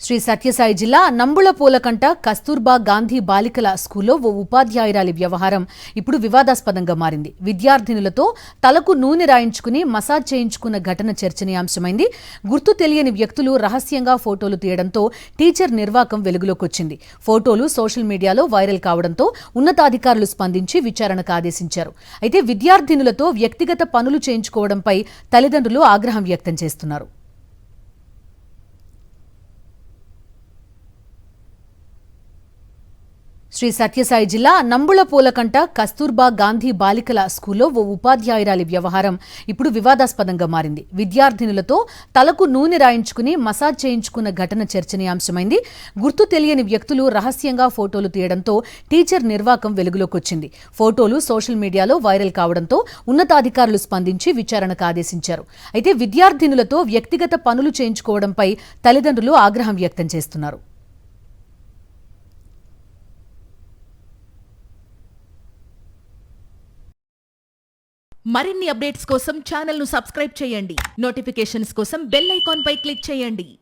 శ్రీ సత్యసాయి జిల్లా నంబుళపూలకంట కస్తూర్బా గాంధీ బాలికల స్కూల్లో ఓ ఉపాధ్యాయురాలి వ్యవహారం ఇప్పుడు వివాదాస్పదంగా మారింది. విద్యార్థినులతో తలకు నూనె రాయించుకుని మసాజ్ చేయించుకున్న ఘటన చర్చనీయాంశమైంది. గుర్తు తెలియని వ్యక్తులు రహస్యంగా ఫోటోలు తీయడంతో టీచర్ నిర్వాకం వెలుగులోకొచ్చింది. ఫోటోలు సోషల్ మీడియాలో వైరల్ కావడంతో ఉన్నతాధికారులు స్పందించి విచారణకు ఆదేశించారు. అయితే విద్యార్థినులతో వ్యక్తిగత పనులు చేయించుకోవడంపై తల్లిదండ్రులు ఆగ్రహం వ్యక్తం చేస్తున్నారు. శ్రీ సత్యసాయి జిల్లా నంబుళపూలకంట కస్తూర్బా గాంధీ బాలికల స్కూల్లో ఓ ఉపాధ్యాయురాలి వ్యవహారం ఇప్పుడు వివాదాస్పదంగా మారింది. విద్యార్థినులతో తలకు నూనె రాయించుకుని మసాజ్ చేయించుకున్న ఘటన చర్చనీయాంశమైంది. గుర్తు తెలియని వ్యక్తులు రహస్యంగా ఫోటోలు తీయడంతో టీచర్ నిర్వాకం వెలుగులోకొచ్చింది. ఫోటోలు సోషల్ మీడియాలో వైరల్ కావడంతో ఉన్నతాధికారులు స్పందించి విచారణకు ఆదేశించారు. అయితే విద్యార్థినులతో వ్యక్తిగత పనులు చేయించుకోవడంపై తల్లిదండ్రులు ఆగ్రహం వ్యక్తం చేస్తున్నారు. మరిన్ని అప్డేట్స్ కోసం ఛానల్ ను సబ్స్క్రైబ్ చేయండి. నోటిఫికేషన్స్ కోసం బెల్ ఐకాన్ పై క్లిక్ చేయండి.